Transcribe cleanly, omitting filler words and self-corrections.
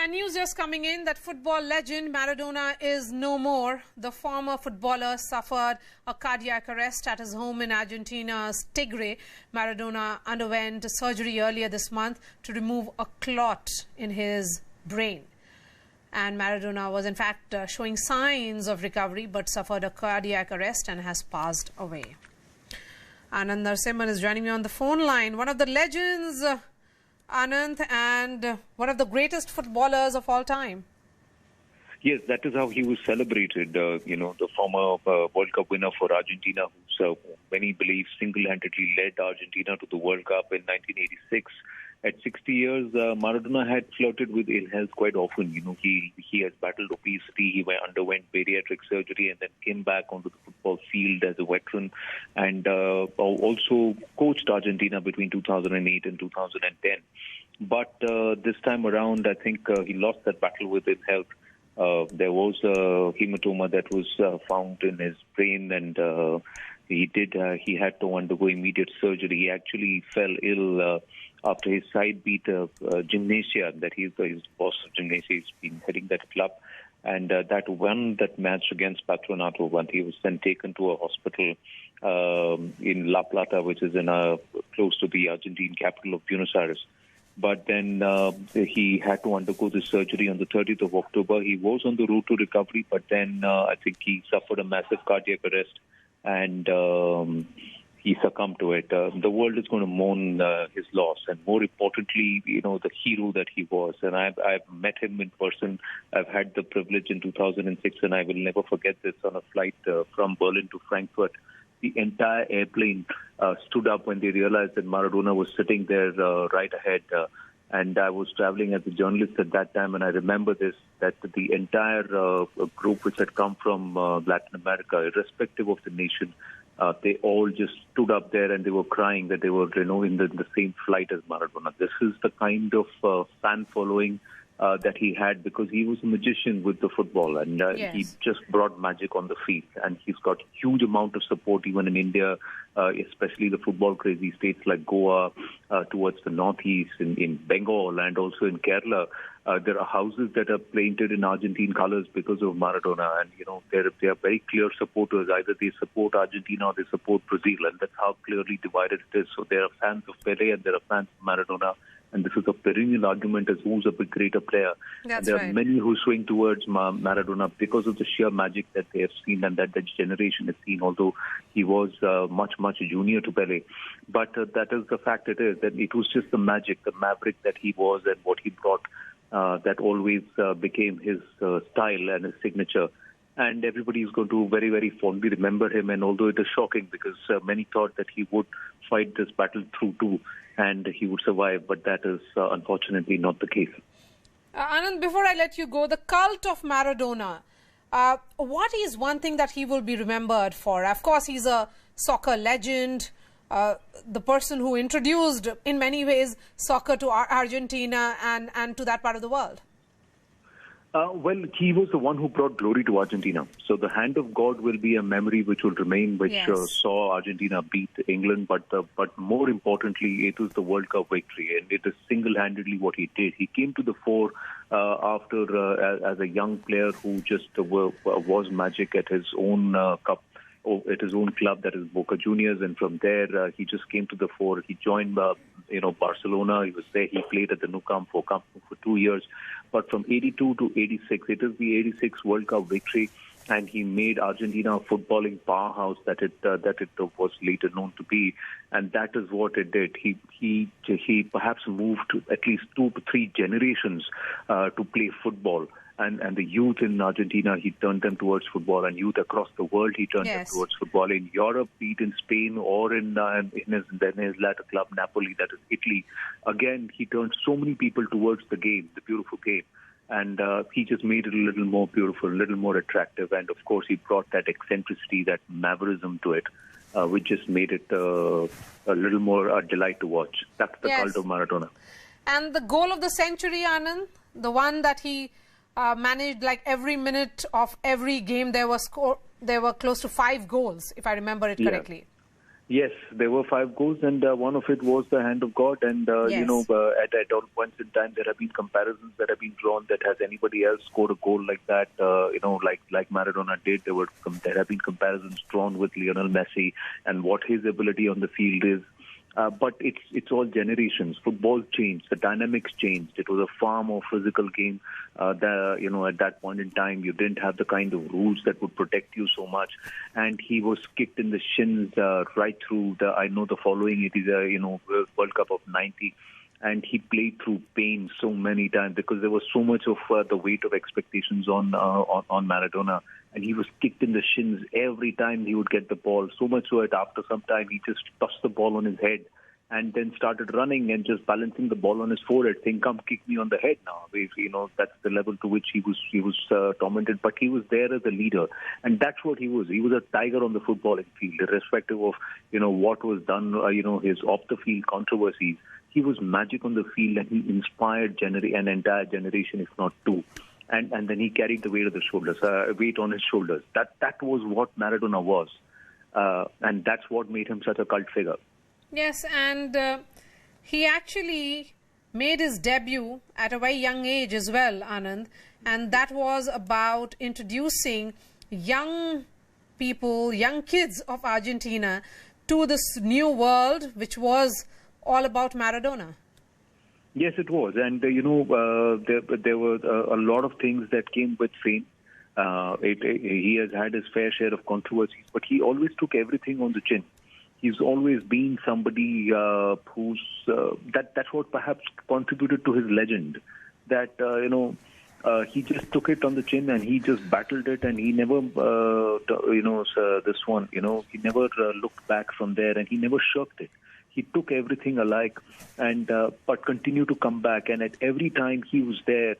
And news just coming in that football legend Maradona is no more. The former footballer suffered a cardiac arrest at his home in Argentina's Tigre. Maradona underwent surgery earlier this month to remove a clot in his brain. And Maradona was in fact showing signs of recovery but suffered a cardiac arrest and has passed away. Anand Narasimhan is joining me on the phone line. One of the legends, Anand, and one of the greatest footballers of all time. Yes, that is how he was celebrated. The former World Cup winner for Argentina, who many believe single-handedly led Argentina to the World Cup in 1986. At 60 years, Maradona had flirted with ill health quite often. He has battled obesity. He underwent bariatric surgery and then came back onto the football field as a veteran, and also coached Argentina between 2008 and 2010. But this time around, I think he lost that battle with ill health. There was a hematoma that was found in his brain, and he had to undergo immediate surgery. He actually fell ill after his side beat Gimnasia, that he's the boss of Gimnasia. He's been heading that club, and that match against Patronato, but he was then taken to a hospital in La Plata, which is close to the Argentine capital of Buenos Aires. But then he had to undergo the surgery on the 30th of October. He was on the road to recovery, but then I think he suffered a massive cardiac arrest, and he succumbed to it. The world is going to mourn his loss, and more importantly, the hero that he was. And I've met him in person. I've had the privilege in 2006, and I will never forget this, on a flight from Berlin to Frankfurt. The entire airplane stood up when they realized that Maradona was sitting there right ahead. And I was traveling as a journalist at that time, and I remember this, that the entire group which had come from Latin America, irrespective of the nation, they all just stood up there and they were crying that they were in the same flight as Maradona. This is the kind of fan following that he had, because he was a magician with the football, and he just brought magic on the field. And he's got huge amount of support even in India, especially the football crazy states like Goa, towards the northeast, in Bengal, and also in Kerala. There are houses that are painted in Argentine colors because of Maradona, and they are very clear supporters. Either they support Argentina or they support Brazil, and that's how clearly divided it is. So there are fans of Pelé and there are fans of Maradona, and this is a perennial argument as who's a big greater player. There are many who swing towards Maradona because of the sheer magic that they have seen and that the generation has seen, although he was much junior to Pelé. But that is the fact it is, that it was just the magic, the maverick that he was and what he brought, that always became his style and his signature. And everybody is going to very, very fondly remember him. And although it is shocking, because many thought that he would fight this battle through too, and he would survive, but that is unfortunately not the case. Anand, before I let you go, the cult of Maradona, what is one thing that he will be remembered for? Of course, he's a soccer legend, the person who introduced, in many ways, soccer to Argentina and to that part of the world. Well, he was the one who brought glory to Argentina. So the hand of God will be a memory which will remain, which saw Argentina beat England. But more importantly, it was the World Cup victory, and it is single-handedly what he did. He came to the fore as a young player who just was magic at his own cup. At his own club, that is Boca Juniors, and from there he just came to the fore. He joined Barcelona. He was there. He played at the Nou Camp for 2 years. But from 82 to 86, it is the 86 World Cup victory, and he made Argentina a footballing powerhouse that it was later known to be, and that is what it did. He perhaps moved at least 2 to 3 generations to play football. And the youth in Argentina, he turned them towards football, and youth across the world, he turned them towards football. In Europe, be it in Spain or in his latter club, Napoli, that is Italy. Again, he turned so many people towards the game, the beautiful game. And he just made it a little more beautiful, a little more attractive. And, of course, he brought that eccentricity, that maverism to it, which just made it a little more a delight to watch. That's the cult of Maradona. And the goal of the century, Anand, the one that he managed, like every minute of every game, there were close to 5 goals, if I remember it correctly. Yes, there were 5 goals, and one of it was the hand of God. And Yes. at all points in time, there have been comparisons that have been drawn. That has anybody else scored a goal like that? Like Maradona did. There have been comparisons drawn with Lionel Messi and what his ability on the field is. But it's all generations. Football changed. The dynamics changed. It was a far more physical game. At that point in time, you didn't have the kind of rules that would protect you so much. And he was kicked in the shins right through the. I know the following. It is World Cup of '90. And he played through pain so many times because there was so much of the weight of expectations on Maradona. And he was kicked in the shins every time he would get the ball. So much so that after some time he just tossed the ball on his head and then started running and just balancing the ball on his forehead, saying, "Come, kick me on the head now." That's the level to which he was tormented. But he was there as a leader, and that's what he was. He was a tiger on the footballing field, irrespective of what was done. His off the field controversies. He was magic on the field, and he inspired an entire generation, if not two. And then he carried the weight on his shoulders. That was what Maradona was, and that's what made him such a cult figure. Yes, and he actually made his debut at a very young age as well, Anand, and that was about introducing young people, young kids of Argentina to this new world, which was all about Maradona. Yes, it was. And, there were a lot of things that came with fame. He has had his fair share of controversies, but he always took everything on the chin. He's always been somebody that's what perhaps contributed to his legend. That, he just took it on the chin and he just battled it, and he never, he never looked back from there, and he never shirked it. He took everything alike, and but continued to come back. And at every time he was there,